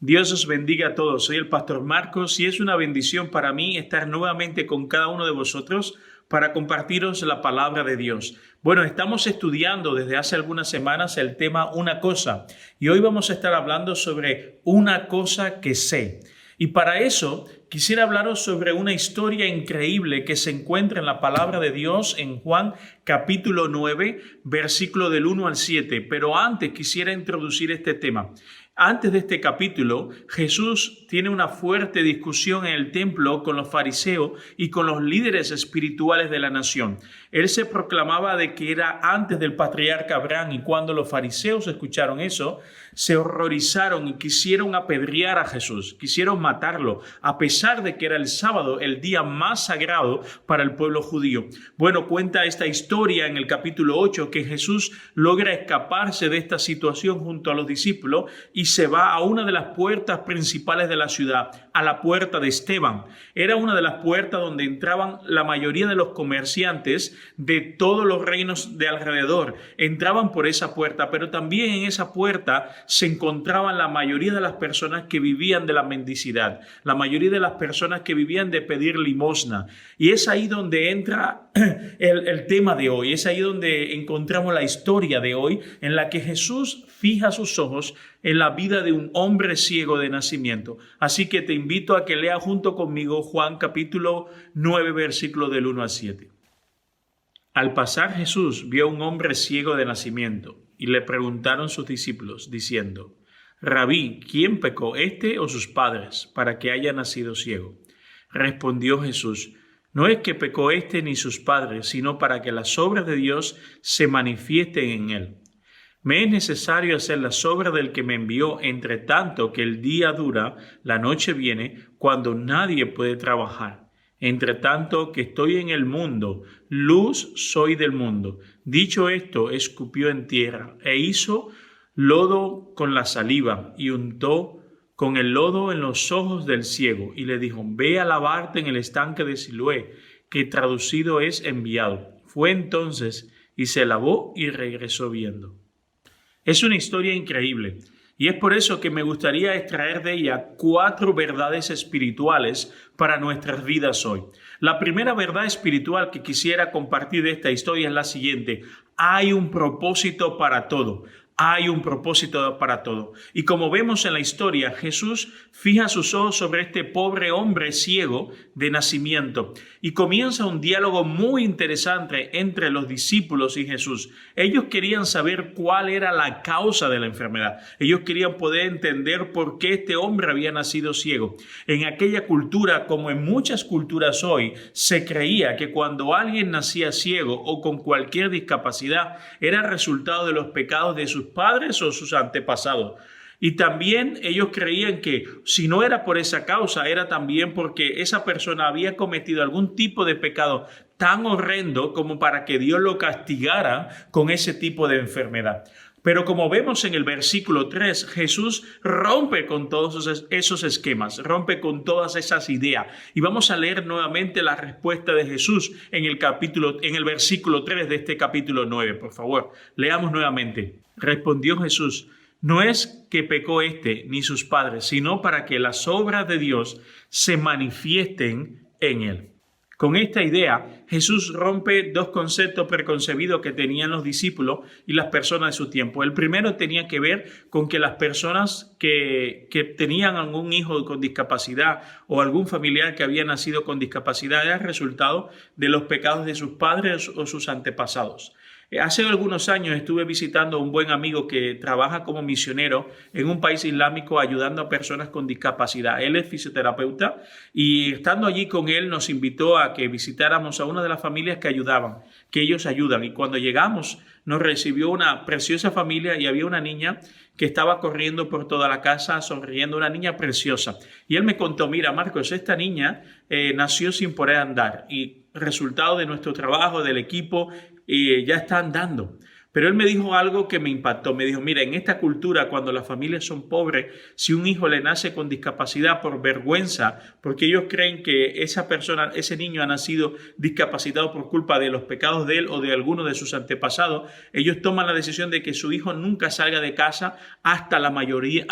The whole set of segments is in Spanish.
Dios os bendiga a todos. Soy el pastor Marcos y es una bendición para mí estar nuevamente con cada uno de vosotros para compartiros la palabra de Dios. Bueno, estamos estudiando desde hace algunas semanas el tema Una cosa y hoy vamos a estar hablando sobre una cosa que sé. Y para eso quisiera hablaros sobre una historia increíble que se encuentra en la palabra de Dios en Juan capítulo 9, versículo del 1 al 7. Pero antes quisiera introducir este tema. Antes de este capítulo, Jesús tiene una fuerte discusión en el templo con los fariseos y con los líderes espirituales de la nación. Él se proclamaba de que era antes del patriarca Abraham y cuando los fariseos escucharon eso, se horrorizaron y quisieron apedrear a Jesús, quisieron matarlo, a pesar de que era el sábado, el día más sagrado para el pueblo judío. Bueno, cuenta esta historia en el capítulo 8 que Jesús logra escaparse de esta situación junto a los discípulos y se va a una de las puertas principales de la ciudad, a la puerta de Esteban. Era una de las puertas donde entraban la mayoría de los comerciantes de todos los reinos de alrededor. Entraban por esa puerta, pero también en esa puerta se encontraban la mayoría de las personas que vivían de la mendicidad, la mayoría de las personas que vivían de pedir limosna. Y es ahí donde entra el tema de hoy, es ahí donde encontramos la historia de hoy, en la que Jesús fija sus ojos en la vida de un hombre ciego de nacimiento. Así que te invito a que leas junto conmigo Juan capítulo 9, versículo del 1 al 7. Al pasar Jesús vio a un hombre ciego de nacimiento y le preguntaron sus discípulos diciendo: Rabí, ¿quién pecó, este o sus padres, para que haya nacido ciego? Respondió Jesús: No es que pecó este ni sus padres, sino para que las obras de Dios se manifiesten en él. Me es necesario hacer las obras del que me envió, entre tanto que el día dura, la noche viene, cuando nadie puede trabajar. Entre tanto que estoy en el mundo, luz soy del mundo. Dicho esto, escupió en tierra e hizo lodo con la saliva y untó con el lodo en los ojos del ciego y le dijo: Ve a lavarte en el estanque de Siloé, que traducido es enviado. Fue entonces y se lavó y regresó viendo. Es una historia increíble y es por eso que me gustaría extraer de ella 4 verdades espirituales para nuestras vidas hoy. La primera verdad espiritual que quisiera compartir de esta historia es la siguiente: hay un propósito para todo. Hay un propósito para todo. Y como vemos en la historia, Jesús fija sus ojos sobre este pobre hombre ciego de nacimiento y comienza un diálogo muy interesante entre los discípulos y Jesús. Ellos querían saber cuál era la causa de la enfermedad. Ellos querían poder entender por qué este hombre había nacido ciego. En aquella cultura, como en muchas culturas hoy, se creía que cuando alguien nacía ciego o con cualquier discapacidad era resultado de los pecados de sus padres o sus antepasados. Y también ellos creían que si no era por esa causa, era también porque esa persona había cometido algún tipo de pecado tan horrendo como para que Dios lo castigara con ese tipo de enfermedad. Pero como vemos en el versículo 3, Jesús rompe con todos esos esquemas, rompe con todas esas ideas. Y vamos a leer nuevamente la respuesta de Jesús en el versículo 3 de este capítulo 9. Por favor, leamos nuevamente. Respondió Jesús: No es que pecó este ni sus padres, sino para que las obras de Dios se manifiesten en él. Con esta idea, Jesús rompe 2 conceptos preconcebidos que tenían los discípulos y las personas de su tiempo. El primero tenía que ver con que las personas que tenían algún hijo con discapacidad o algún familiar que había nacido con discapacidad era el resultado de los pecados de sus padres o sus antepasados. Hace algunos años estuve visitando a un buen amigo que trabaja como misionero en un país islámico ayudando a personas con discapacidad. Él es fisioterapeuta y estando allí con él nos invitó a que visitáramos a una de las familias que ayudaban, que ellos ayudan. Y cuando llegamos nos recibió una preciosa familia y había una niña que estaba corriendo por toda la casa, sonriendo, una niña preciosa. Y él me contó: Mira, Marcos, esta niña nació sin poder andar y resultado de nuestro trabajo, del equipo, ya está andando. Pero él me dijo algo que me impactó. Me dijo, mira, en esta cultura, cuando las familias son pobres, si un hijo le nace con discapacidad por vergüenza, porque ellos creen que esa persona, ese niño ha nacido discapacitado por culpa de los pecados de él o de alguno de sus antepasados, ellos toman la decisión de que su hijo nunca salga de casa hasta la mayoría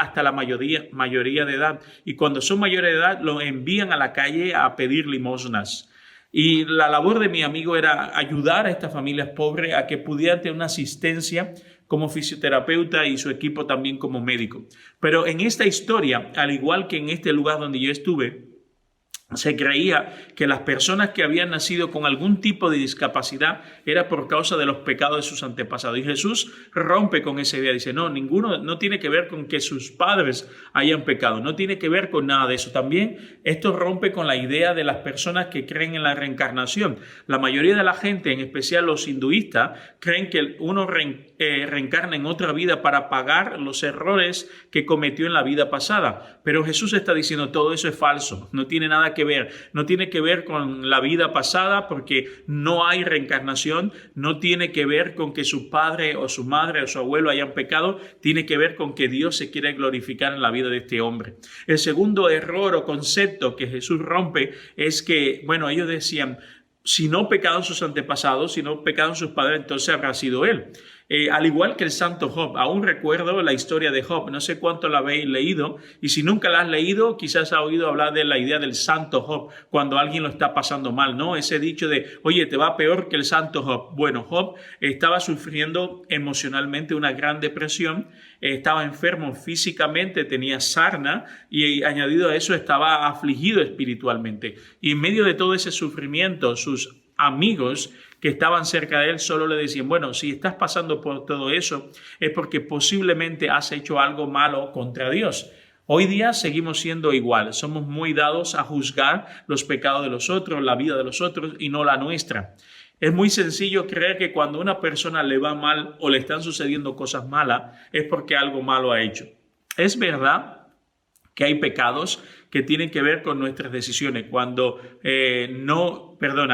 de edad. Y cuando son mayores de edad, lo envían a la calle a pedir limosnas. Y la labor de mi amigo era ayudar a estas familias pobres a que pudieran tener una asistencia como fisioterapeuta y su equipo también como médico. Pero en esta historia, al igual que en este lugar donde yo estuve, se creía que las personas que habían nacido con algún tipo de discapacidad era por causa de los pecados de sus antepasados. Y Jesús rompe con esa idea. Dice, no, ninguno, no tiene que ver con que sus padres hayan pecado. No tiene que ver con nada de eso. También esto rompe con la idea de las personas que creen en la reencarnación. La mayoría de la gente, en especial los hinduistas, creen que uno reencarna en otra vida para pagar los errores que cometió en la vida pasada. Pero Jesús está diciendo, todo eso es falso. No tiene nada que ver. No tiene que ver con la vida pasada porque no hay reencarnación. No tiene que ver con que su padre o su madre o su abuelo hayan pecado. Tiene que ver con que Dios se quiere glorificar en la vida de este hombre. El segundo error o concepto que Jesús rompe es que, bueno, ellos decían, si no pecaron sus antepasados, si no pecaron sus padres, entonces habrá sido él. Al igual que el santo Job, aún recuerdo la historia de Job, no sé cuánto la habéis leído, y si nunca la has leído, quizás has oído hablar de la idea del santo Job, cuando alguien lo está pasando mal, ¿no? Ese dicho de, oye, te va peor que el santo Job. Bueno, Job estaba sufriendo emocionalmente una gran depresión, estaba enfermo físicamente, tenía sarna, y añadido a eso estaba afligido espiritualmente. Y en medio de todo ese sufrimiento, sus amigos que estaban cerca de él solo le decían, bueno, si estás pasando por todo eso es porque posiblemente has hecho algo malo contra Dios. Hoy día seguimos siendo igual, somos muy dados a juzgar los pecados de los otros, la vida de los otros y no la nuestra. Es muy sencillo creer que cuando a una persona le va mal o le están sucediendo cosas malas es porque algo malo ha hecho. Es verdad que hay pecados que tienen que ver con nuestras decisiones.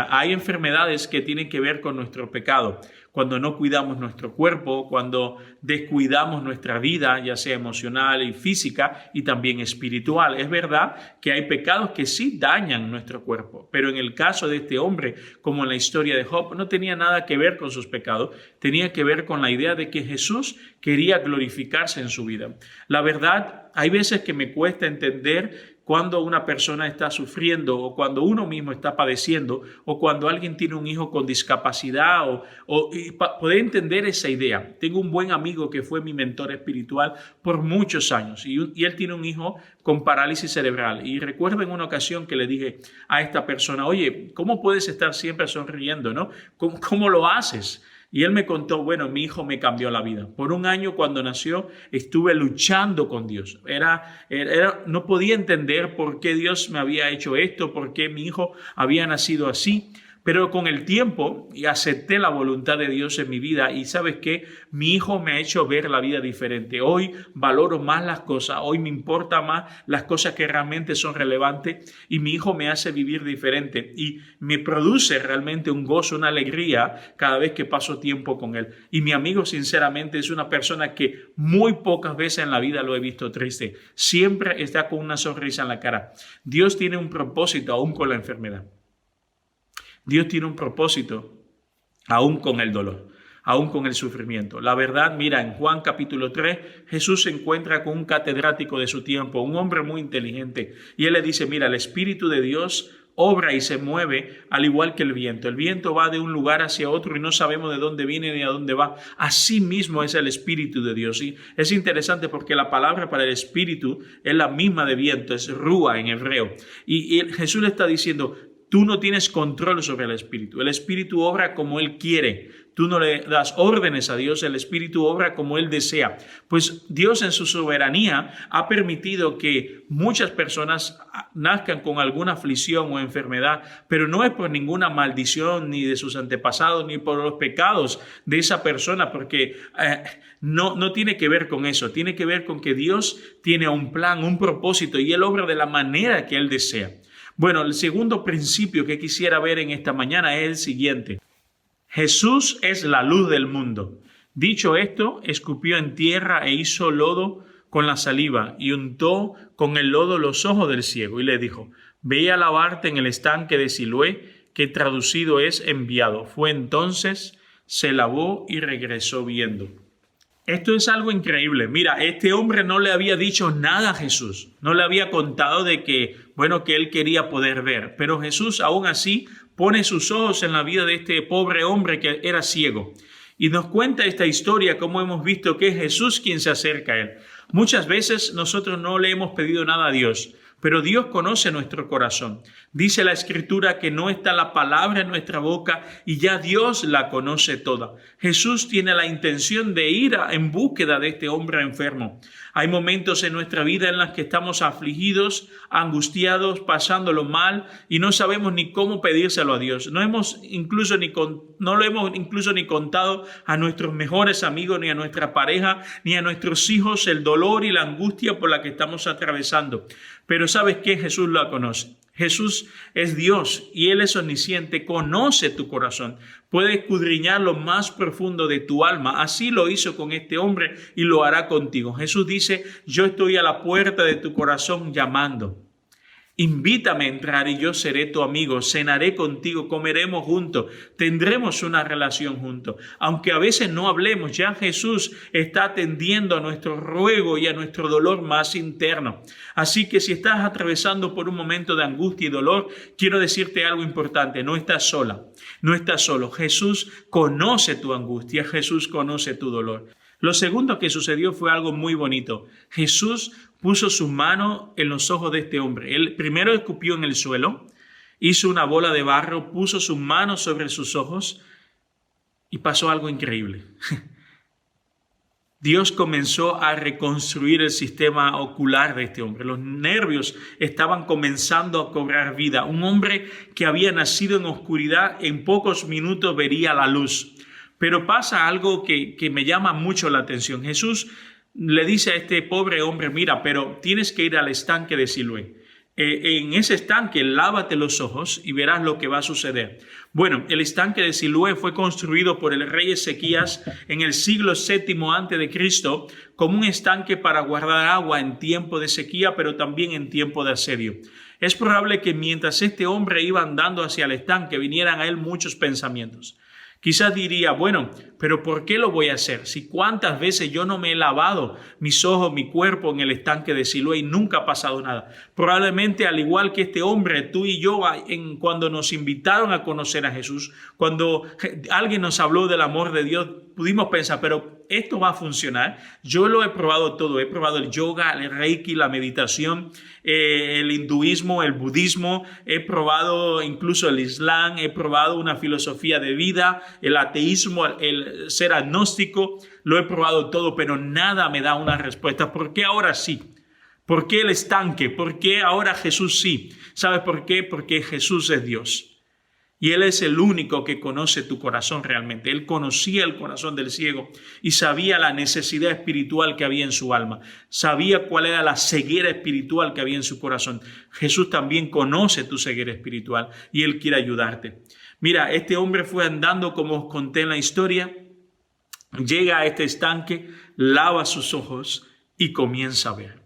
Hay enfermedades que tienen que ver con nuestro pecado. Cuando no cuidamos nuestro cuerpo, cuando descuidamos nuestra vida, ya sea emocional y física y también espiritual. Es verdad que hay pecados que sí dañan nuestro cuerpo, pero en el caso de este hombre, como en la historia de Job, no tenía nada que ver con sus pecados, tenía que ver con la idea de que Jesús quería glorificarse en su vida. La verdad, hay veces que me cuesta entender cuando una persona está sufriendo o cuando uno mismo está padeciendo o cuando alguien tiene un hijo con discapacidad poder entender esa idea. Tengo un buen amigo que fue mi mentor espiritual por muchos años y él tiene un hijo con parálisis cerebral y recuerdo en una ocasión que le dije a esta persona, oye, ¿cómo puedes estar siempre sonriendo, no? ¿Cómo lo haces? Y él me contó, bueno, mi hijo me cambió la vida. Por un año cuando nació estuve luchando con Dios. No podía entender por qué Dios me había hecho esto, por qué mi hijo había nacido así. Pero con el tiempo acepté la voluntad de Dios en mi vida y ¿sabes qué? Mi hijo me ha hecho ver la vida diferente. Hoy valoro más las cosas, hoy me importa más las cosas que realmente son relevantes y mi hijo me hace vivir diferente y me produce realmente un gozo, una alegría cada vez que paso tiempo con él. Y mi amigo sinceramente es una persona que muy pocas veces en la vida lo he visto triste. Siempre está con una sonrisa en la cara. Dios tiene un propósito aún con la enfermedad. Dios tiene un propósito aún con el dolor, aún con el sufrimiento. La verdad, mira, en Juan capítulo 3, Jesús se encuentra con un catedrático de su tiempo, un hombre muy inteligente, y él le dice, mira, el Espíritu de Dios obra y se mueve al igual que el viento. El viento va de un lugar hacia otro y no sabemos de dónde viene ni a dónde va. Así mismo es el Espíritu de Dios. Y es interesante porque la palabra para el Espíritu es la misma de viento, es rúa en hebreo. Y Jesús le está diciendo, tú no tienes control sobre el Espíritu. El Espíritu obra como Él quiere. Tú no le das órdenes a Dios, el Espíritu obra como Él desea. Pues Dios en su soberanía ha permitido que muchas personas nazcan con alguna aflicción o enfermedad, pero no es por ninguna maldición ni de sus antepasados ni por los pecados de esa persona, porque no tiene que ver con eso. Tiene que ver con que Dios tiene un plan, un propósito y Él obra de la manera que Él desea. Bueno, el segundo principio que quisiera ver en esta mañana es el siguiente. Jesús es la luz del mundo. Dicho esto, escupió en tierra e hizo lodo con la saliva y untó con el lodo los ojos del ciego y le dijo: ve a lavarte en el estanque de Siloé, que traducido es enviado. Fue entonces, se lavó y regresó viendo. Esto es algo increíble. Mira, este hombre no le había dicho nada a Jesús. No le había contado de que, que él quería poder ver. Pero Jesús aún así pone sus ojos en la vida de este pobre hombre que era ciego. Y nos cuenta esta historia, como hemos visto que es Jesús quien se acerca a él. Muchas veces nosotros no le hemos pedido nada a Dios, pero Dios conoce nuestro corazón. Dice la Escritura que no está la palabra en nuestra boca y ya Dios la conoce toda. Jesús tiene la intención de ir en búsqueda de este hombre enfermo. Hay momentos en nuestra vida en los que estamos afligidos, angustiados, pasándolo mal y no sabemos ni cómo pedírselo a Dios. No lo hemos incluso ni contado a nuestros mejores amigos, ni a nuestra pareja, ni a nuestros hijos el dolor y la angustia por la que estamos atravesando. Pero ¿sabes qué? Jesús la conoce. Jesús es Dios y Él es omnisciente, conoce tu corazón, puede escudriñar lo más profundo de tu alma. Así lo hizo con este hombre y lo hará contigo. Jesús dice: yo estoy a la puerta de tu corazón llamando. Invítame a entrar y yo seré tu amigo, cenaré contigo, comeremos juntos, tendremos una relación juntos. Aunque a veces no hablemos, ya Jesús está atendiendo a nuestro ruego y a nuestro dolor más interno. Así que si estás atravesando por un momento de angustia y dolor, quiero decirte algo importante: no estás sola, no estás solo. Jesús conoce tu angustia, Jesús conoce tu dolor. Lo segundo que sucedió fue algo muy bonito. Jesús puso su mano en los ojos de este hombre. Él primero escupió en el suelo, hizo una bola de barro, puso su mano sobre sus ojos y pasó algo increíble. Dios comenzó a reconstruir el sistema ocular de este hombre. Los nervios estaban comenzando a cobrar vida. Un hombre que había nacido en oscuridad, en pocos minutos vería la luz. Pero pasa algo que me llama mucho la atención. Jesús le dice a este pobre hombre: mira, pero tienes que ir al estanque de Siloé. En ese estanque lávate los ojos y verás lo que va a suceder. Bueno, el estanque de Siloé fue construido por el rey Ezequías en el siglo VII a.C. como un estanque para guardar agua en tiempo de sequía, pero también en tiempo de asedio. Es probable que mientras este hombre iba andando hacia el estanque vinieran a él muchos pensamientos. Quizás diría: bueno, pero ¿por qué lo voy a hacer? Si cuántas veces yo no me he lavado mis ojos, mi cuerpo en el estanque de Siloé y nunca ha pasado nada. Probablemente al igual que este hombre, tú y yo, cuando nos invitaron a conocer a Jesús, cuando alguien nos habló del amor de Dios, pudimos pensar: pero ¿esto va a funcionar? Yo lo he probado todo. He probado el yoga, el reiki, la meditación, el hinduismo, el budismo. He probado incluso el islam. He probado una filosofía de vida, el ateísmo, el ser agnóstico. Lo he probado todo, pero nada me da una respuesta. ¿Por qué ahora sí? ¿Por qué el estanque? ¿Por qué ahora Jesús sí? ¿Sabes por qué? Porque Jesús es Dios. Y Él es el único que conoce tu corazón realmente. Él conocía el corazón del ciego y sabía la necesidad espiritual que había en su alma. Sabía cuál era la ceguera espiritual que había en su corazón. Jesús también conoce tu ceguera espiritual y Él quiere ayudarte. Mira, este hombre fue andando, como os conté en la historia, llega a este estanque, lava sus ojos y comienza a ver.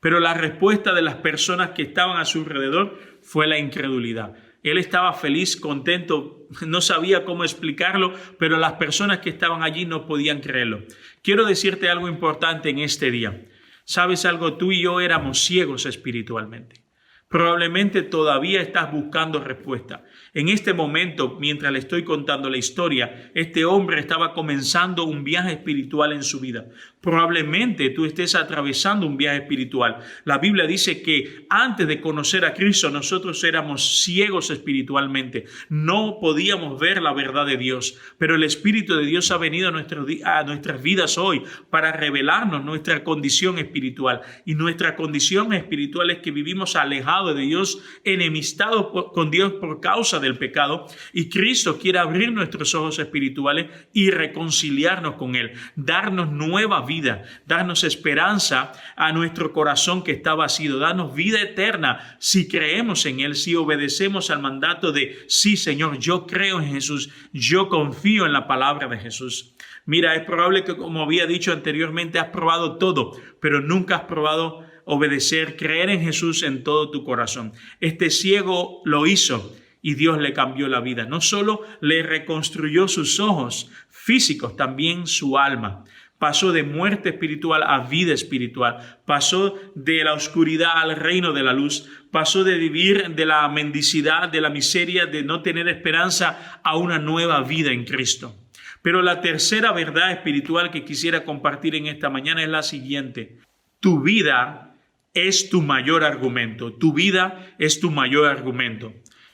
Pero la respuesta de las personas que estaban a su alrededor fue la incredulidad. Él estaba feliz, contento, no sabía cómo explicarlo, pero las personas que estaban allí no podían creerlo. Quiero decirte algo importante en este día. ¿Sabes algo? Tú y yo éramos ciegos espiritualmente. Probablemente todavía estás buscando respuesta. En este momento, mientras le estoy contando la historia, este hombre estaba comenzando un viaje espiritual en su vida. Probablemente tú estés atravesando un viaje espiritual. La Biblia dice que antes de conocer a Cristo nosotros éramos ciegos espiritualmente. No podíamos ver la verdad de Dios, pero el Espíritu de Dios ha venido a nuestras vidas hoy para revelarnos nuestra condición espiritual. Y nuestra condición espiritual es que vivimos alejados alejado de Dios, enemistados con Dios por causa del pecado, y Cristo quiere abrir nuestros ojos espirituales y reconciliarnos con Él, darnos nueva vida, darnos esperanza a nuestro corazón que está vacío, darnos vida eterna si creemos en Él, si obedecemos al mandato de sí, Señor, yo creo en Jesús, yo confío en la palabra de Jesús. Mira, es probable que, como había dicho anteriormente, has probado todo, pero nunca has probado obedecer, creer en Jesús en todo tu corazón. Este ciego lo hizo y Dios le cambió la vida. No solo le reconstruyó sus ojos físicos, también su alma. Pasó de muerte espiritual a vida espiritual. Pasó de la oscuridad al reino de la luz. Pasó de vivir de la mendicidad, de la miseria, de no tener esperanza, a una nueva vida en Cristo. Pero la tercera verdad espiritual que quisiera compartir en esta mañana es la siguiente. Tu vida es tu mayor argumento. Tu vida es tu mayor argumento.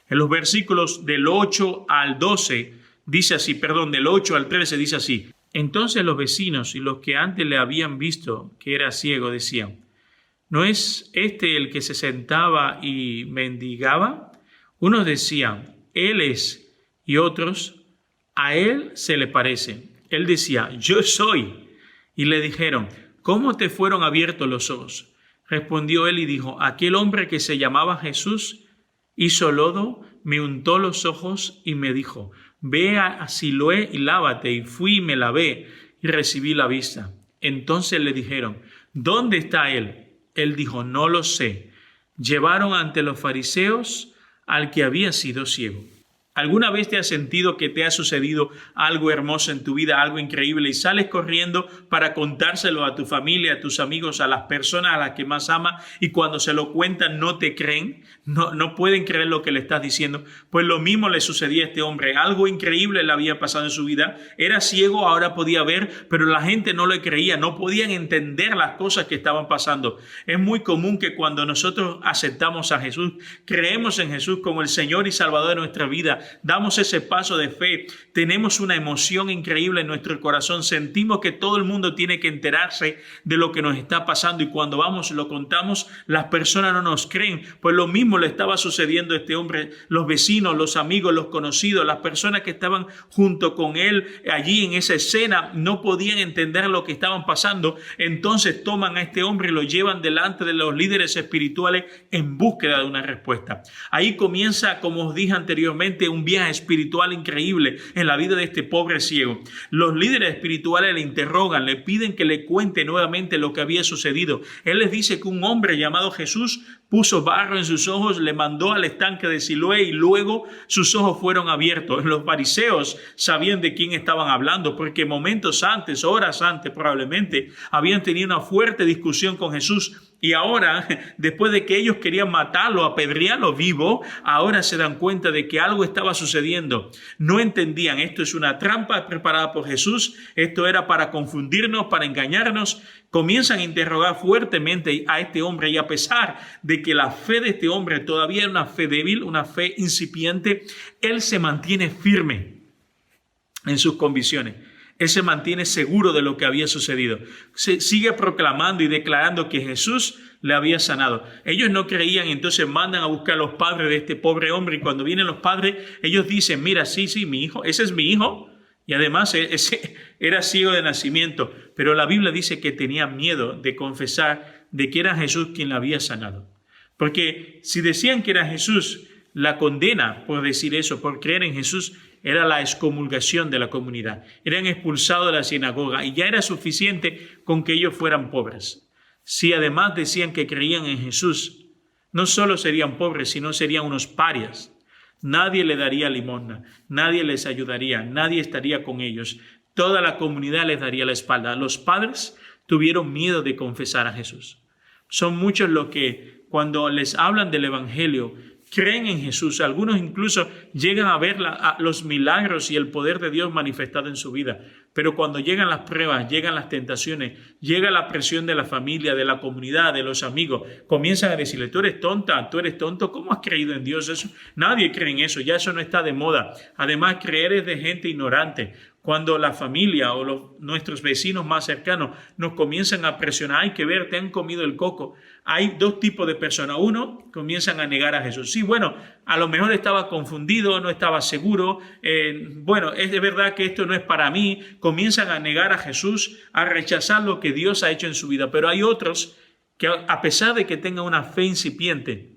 En los versículos del 8 al 12 dice así, del 8 al 13 dice así. Entonces los vecinos y los que antes le habían visto que era ciego decían, ¿no es este el que se sentaba y mendigaba? Unos decían, él es, y otros, a él se le parece. Él decía, yo soy. Y le dijeron, ¿cómo te fueron abiertos los ojos? Respondió él y dijo, aquel hombre que se llamaba Jesús hizo lodo, me untó los ojos y me dijo, ve a Siloé y lávate. Y fui y me lavé y recibí la vista. Entonces le dijeron, ¿dónde está él? Él dijo, no lo sé. Llevaron ante los fariseos al que había sido ciego. ¿Alguna vez te has sentido que te ha sucedido algo hermoso en tu vida, algo increíble, y sales corriendo para contárselo a tu familia, a tus amigos, a las personas a las que más amas, y cuando se lo cuentan no te creen, no pueden creer lo que le estás diciendo? Pues lo mismo le sucedía a este hombre. Algo increíble le había pasado en su vida. Era ciego, ahora podía ver, pero la gente no le creía, no podían entender las cosas que estaban pasando. Es muy común que cuando nosotros aceptamos a Jesús, creemos en Jesús como el Señor y Salvador de nuestra vida, damos ese paso de fe, tenemos una emoción increíble en nuestro corazón, sentimos que todo el mundo tiene que enterarse de lo que nos está pasando, y cuando vamos y lo contamos, las personas no nos creen. Pues lo mismo le estaba sucediendo a este hombre. Los vecinos, los amigos, los conocidos, las personas que estaban junto con él allí en esa escena no podían entender lo que estaban pasando. Entonces toman a este hombre y lo llevan delante de los líderes espirituales en búsqueda de una respuesta. Ahí comienza, como os dije anteriormente, un viaje espiritual increíble en la vida de este pobre ciego. Los líderes espirituales le interrogan, le piden que le cuente nuevamente lo que había sucedido. Él les dice que un hombre llamado Jesús puso barro en sus ojos, le mandó al estanque de Siloé y luego sus ojos fueron abiertos. Los fariseos sabían de quién estaban hablando, porque momentos antes, horas antes probablemente, habían tenido una fuerte discusión con Jesús. Y ahora, después de que ellos querían matarlo, apedrearlo vivo, ahora se dan cuenta de que algo estaba sucediendo. No entendían, esto es una trampa preparada por Jesús, esto era para confundirnos, para engañarnos. Comienzan a interrogar fuertemente a este hombre, y a pesar de que la fe de este hombre todavía era una fe débil, una fe incipiente, él se mantiene firme en sus convicciones. Él se mantiene seguro de lo que había sucedido. Se sigue proclamando y declarando que Jesús le había sanado. Ellos no creían, entonces mandan a buscar a los padres de este pobre hombre. Y cuando vienen los padres, ellos dicen, mira, sí, mi hijo, ese es mi hijo. Y además ese era ciego de nacimiento. Pero la Biblia dice que tenía miedo de confesar de que era Jesús quien le había sanado. Porque si decían que era Jesús, la condena por decir eso, por creer en Jesús, era la excomulgación de la comunidad. Eran expulsados de la sinagoga y ya era suficiente con que ellos fueran pobres. Si además decían que creían en Jesús, no solo serían pobres, sino serían unos parias. Nadie le daría limosna, nadie les ayudaría, nadie estaría con ellos. Toda la comunidad les daría la espalda. Los padres tuvieron miedo de confesar a Jesús. Son muchos los que cuando les hablan del Evangelio, creen en Jesús. Algunos incluso llegan a ver los milagros y el poder de Dios manifestado en su vida. Pero cuando llegan las pruebas, llegan las tentaciones, llega la presión de la familia, de la comunidad, de los amigos, comienzan a decirle, tú eres tonta, tú eres tonto, ¿cómo has creído en Dios? Eso, nadie cree en eso, ya eso no está de moda. Además, creer es de gente ignorante. Cuando la familia o nuestros vecinos más cercanos nos comienzan a presionar, hay que ver, te han comido el coco. Hay dos tipos de personas. Uno, comienzan a negar a Jesús. Sí, bueno, a lo mejor estaba confundido, no estaba seguro. Bueno, es de verdad que esto no es para mí. Comienzan a negar a Jesús, a rechazar lo que Dios ha hecho en su vida. Pero hay otros que a pesar de que tengan una fe incipiente,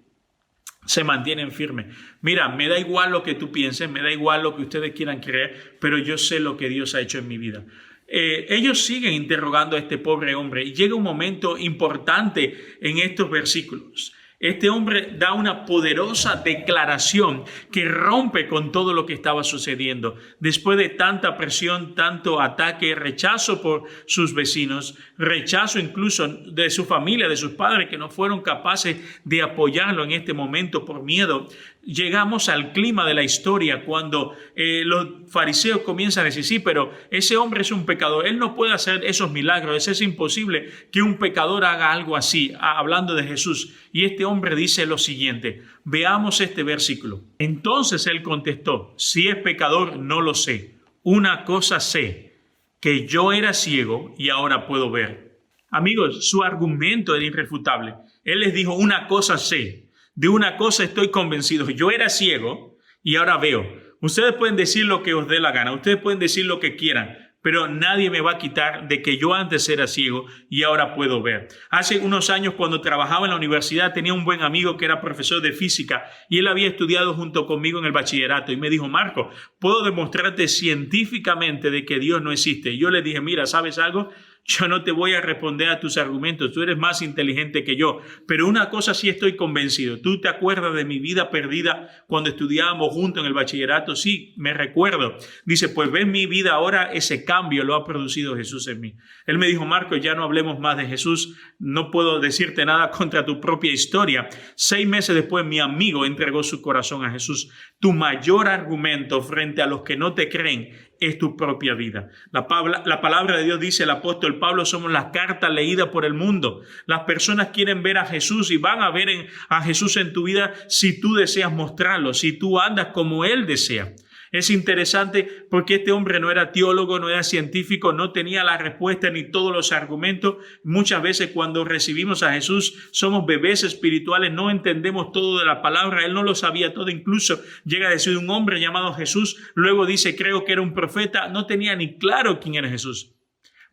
se mantienen firmes. Mira, me da igual lo que tú pienses, me da igual lo que ustedes quieran creer, pero yo sé lo que Dios ha hecho en mi vida. Ellos siguen interrogando a este pobre hombre y llega un momento importante en estos versículos. Este hombre da una poderosa declaración que rompe con todo lo que estaba sucediendo. Después de tanta presión, tanto ataque, rechazo por sus vecinos, rechazo incluso de su familia, de sus padres que no fueron capaces de apoyarlo en este momento por miedo, llegamos al clima de la historia cuando los fariseos comienzan a decir, sí, pero ese hombre es un pecador, él no puede hacer esos milagros, es imposible que un pecador haga algo así, hablando de Jesús. Y este hombre dice lo siguiente, veamos este versículo. Entonces él contestó, si es pecador no lo sé, una cosa sé, que yo era ciego y ahora puedo ver. Amigos, su argumento era irrefutable. Él les dijo, una cosa sé. De una cosa estoy convencido, yo era ciego y ahora veo. Ustedes pueden decir lo que os dé la gana, ustedes pueden decir lo que quieran, pero nadie me va a quitar de que yo antes era ciego y ahora puedo ver. Hace unos años cuando trabajaba en la universidad tenía un buen amigo que era profesor de física y él había estudiado junto conmigo en el bachillerato y me dijo, Marco, puedo demostrarte científicamente de que Dios no existe. Y yo le dije, mira, ¿sabes algo? Yo no te voy a responder a tus argumentos, tú eres más inteligente que yo, pero una cosa sí estoy convencido, ¿tú te acuerdas de mi vida perdida cuando estudiábamos juntos en el bachillerato? Sí, me recuerdo. Dice, pues ves mi vida ahora, ese cambio lo ha producido Jesús en mí. Él me dijo, Marco, ya no hablemos más de Jesús, no puedo decirte nada contra tu propia historia. 6 meses después mi amigo entregó su corazón a Jesús. Tu mayor argumento frente a los que no te creen es tu propia vida. La palabra de Dios dice el apóstol Pablo, somos la carta leída por el mundo. Las personas quieren ver a Jesús y van a ver a Jesús en tu vida si tú deseas mostrarlo, si tú andas como Él desea. Es interesante porque este hombre no era teólogo, no era científico, no tenía la respuesta ni todos los argumentos. Muchas veces cuando recibimos a Jesús somos bebés espirituales, no entendemos todo de la palabra. Él no lo sabía todo, incluso llega a decir un hombre llamado Jesús, luego dice creo que era un profeta, no tenía ni claro quién era Jesús.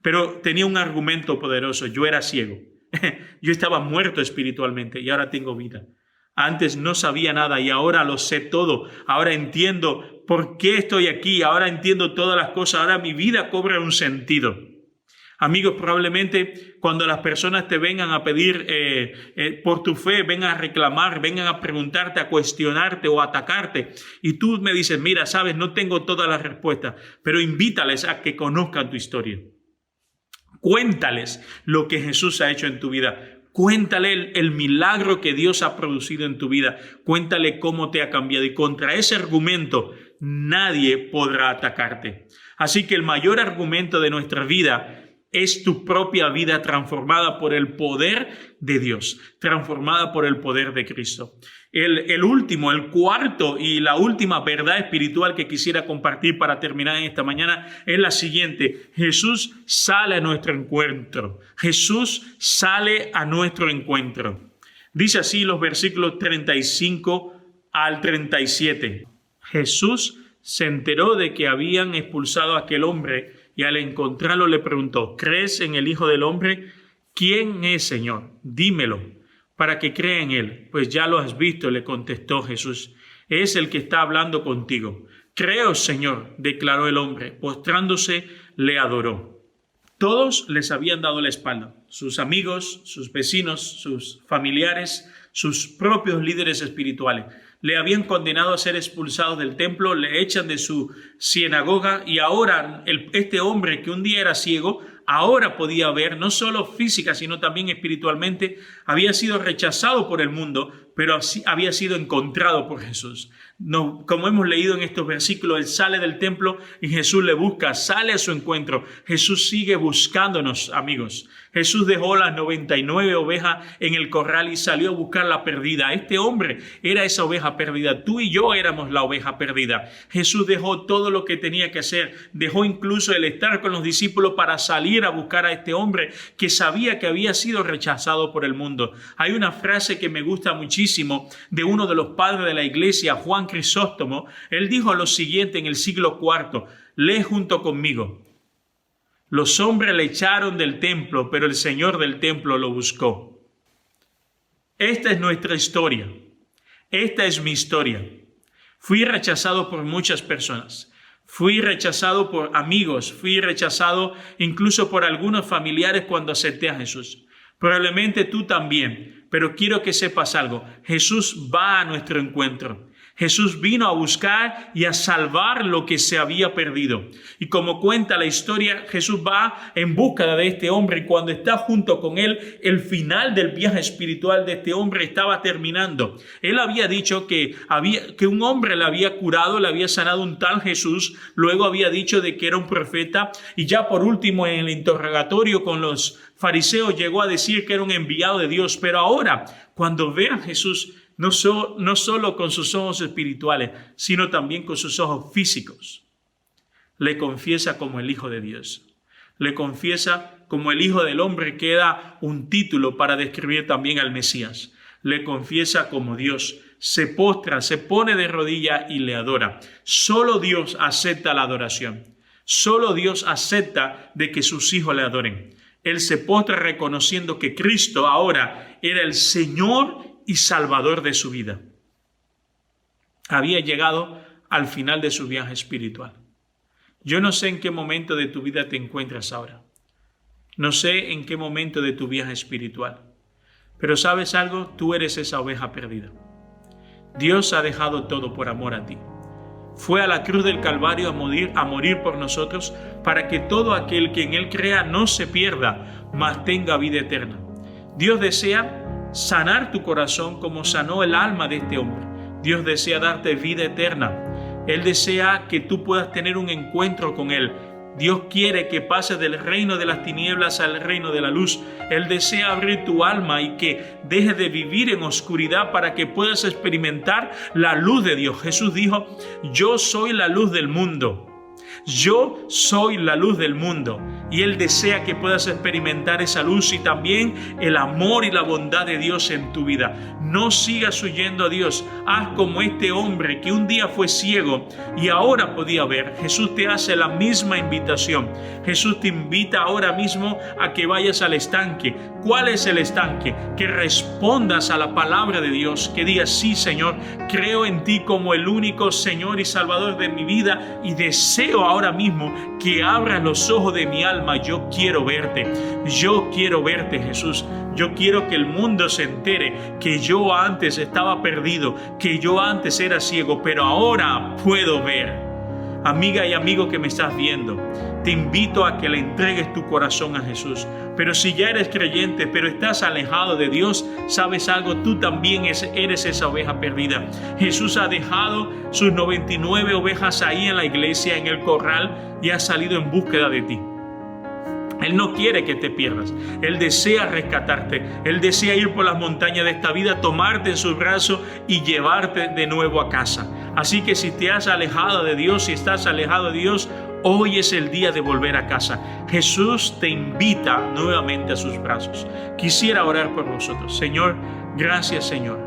Pero tenía un argumento poderoso, yo era ciego, yo estaba muerto espiritualmente y ahora tengo vida. Antes no sabía nada y ahora lo sé todo. Ahora entiendo por qué estoy aquí. Ahora entiendo todas las cosas. Ahora mi vida cobra un sentido. Amigos, probablemente cuando las personas te vengan a pedir por tu fe, vengan a reclamar, vengan a preguntarte, a cuestionarte o a atacarte. Y tú me dices, mira, sabes, no tengo todas las respuestas, pero invítales a que conozcan tu historia. Cuéntales lo que Jesús ha hecho en tu vida. Cuéntale el milagro que Dios ha producido en tu vida. Cuéntale cómo te ha cambiado. Y contra ese argumento nadie podrá atacarte. Así que el mayor argumento de nuestra vida es tu propia vida transformada por el poder de Dios, transformada por el poder de Cristo. El cuarto y la última verdad espiritual que quisiera compartir para terminar en esta mañana es la siguiente. Jesús sale a nuestro encuentro. Jesús sale a nuestro encuentro. Dice así los versículos 35 al 37. Jesús se enteró de que habían expulsado a aquel hombre y al encontrarlo le preguntó, ¿crees en el Hijo del Hombre? ¿Quién es, Señor? Dímelo, para que crea en él. Pues ya lo has visto, le contestó Jesús. Es el que está hablando contigo. Creo, Señor, declaró el hombre. Postrándose, le adoró. Todos les habían dado la espalda. Sus amigos, sus vecinos, sus familiares, sus propios líderes espirituales. Le habían condenado a ser expulsado del templo, le echan de su sinagoga y ahora este hombre que un día era ciego, ahora podía ver, no solo física, sino también espiritualmente, había sido rechazado por el mundo, pero había sido encontrado por Jesús. No, como hemos leído en estos versículos, él sale del templo y Jesús le busca, sale a su encuentro. Jesús sigue buscándonos, amigos. Jesús dejó las 99 ovejas en el corral y salió a buscar la perdida. Este hombre era esa oveja perdida. Tú y yo éramos la oveja perdida. Jesús dejó todo lo que tenía que hacer. Dejó incluso el estar con los discípulos para salir a buscar a este hombre que sabía que había sido rechazado por el mundo. Hay una frase que me gusta muchísimo de uno de los padres de la iglesia, Juan Crisóstomo. Él dijo lo siguiente en el siglo IV. Lee junto conmigo. Los hombres le echaron del templo, pero el Señor del templo lo buscó. Esta es nuestra historia. Esta es mi historia. Fui rechazado por muchas personas. Fui rechazado por amigos. Fui rechazado incluso por algunos familiares cuando acepté a Jesús. Probablemente tú también. Pero quiero que sepas algo. Jesús va a nuestro encuentro. Jesús vino a buscar y a salvar lo que se había perdido. Y como cuenta la historia, Jesús va en búsqueda de este hombre y cuando está junto con él, el final del viaje espiritual de este hombre estaba terminando. Él había dicho que un hombre le había curado, le había sanado un tal Jesús. Luego había dicho de que era un profeta y ya por último en el interrogatorio con los fariseos llegó a decir que era un enviado de Dios. Pero ahora, cuando ve a Jesús, no solo con sus ojos espirituales, sino también con sus ojos físicos, le confiesa como el Hijo de Dios. Le confiesa como el Hijo del Hombre, que da un título para describir también al Mesías. Le confiesa como Dios. Se postra, se pone de rodillas y le adora. Solo Dios acepta la adoración. Solo Dios acepta de que sus hijos le adoren. Él se postra reconociendo que Cristo ahora era el Señor y Salvador de su vida. Había llegado al final de su viaje espiritual. Yo no sé en qué momento de tu vida te encuentras ahora. No sé en qué momento de tu viaje espiritual. Pero ¿sabes algo? Tú eres esa oveja perdida. Dios ha dejado todo por amor a ti. Fue a la cruz del Calvario a morir por nosotros para que todo aquel que en Él crea no se pierda, mas tenga vida eterna. Dios desea sanar tu corazón como sanó el alma de este hombre. Dios desea darte vida eterna. Él desea que tú puedas tener un encuentro con Él. Dios quiere que pases del reino de las tinieblas al reino de la luz. Él desea abrir tu alma y que dejes de vivir en oscuridad para que puedas experimentar la luz de Dios. Jesús dijo: yo soy la luz del mundo. Yo soy la luz del mundo. Y Él desea que puedas experimentar esa luz y también el amor y la bondad de Dios en tu vida. No sigas huyendo a Dios. Haz como este hombre que un día fue ciego y ahora podía ver. Jesús te hace la misma invitación. Jesús te invita ahora mismo a que vayas al estanque. ¿Cuál es el estanque? Que respondas a la palabra de Dios. Que digas: sí, Señor, creo en ti como el único Señor y Salvador de mi vida y deseo ahora mismo que abras los ojos de mi alma. Yo quiero verte. Yo quiero verte, Jesús. Yo quiero que el mundo se entere que yo antes estaba perdido, que yo antes era ciego, pero ahora puedo ver. Amiga y amigo que me estás viendo, te invito a que le entregues tu corazón a Jesús. Pero si ya eres creyente, pero estás alejado de Dios, ¿sabes algo? Tú también eres esa oveja perdida. Jesús ha dejado sus 99 ovejas ahí en la iglesia, en el corral, y ha salido en búsqueda de ti. Él no quiere que te pierdas. Él desea rescatarte. Él desea ir por las montañas de esta vida, tomarte en sus brazos y llevarte de nuevo a casa. Así que si te has alejado de Dios, si estás alejado de Dios, hoy es el día de volver a casa. Jesús te invita nuevamente a sus brazos. Quisiera orar por vosotros. Señor, gracias, Señor.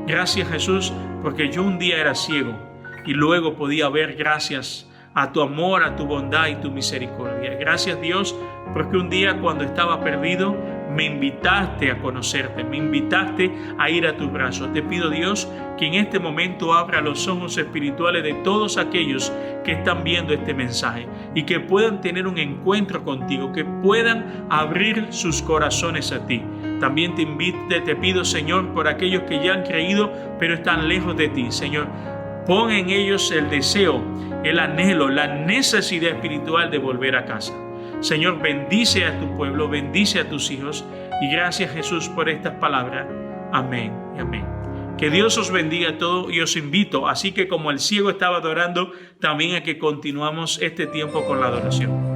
Gracias, Jesús, porque yo un día era ciego y luego podía ver gracias a tu amor, a tu bondad y tu misericordia. Gracias, Dios, porque un día cuando estaba perdido me invitaste a conocerte, me invitaste a ir a tus brazos. Te pido, Dios, que en este momento abra los ojos espirituales de todos aquellos que están viendo este mensaje y que puedan tener un encuentro contigo, que puedan abrir sus corazones a ti. También te pido, Señor, por aquellos que ya han creído pero están lejos de ti, Señor. Pon en ellos el deseo, el anhelo, la necesidad espiritual de volver a casa. Señor, bendice a tu pueblo, bendice a tus hijos y gracias, Jesús, por estas palabras. Amén y amén. Que Dios os bendiga a todos y os invito, así que como el ciego estaba adorando, también a que continuamos este tiempo con la adoración.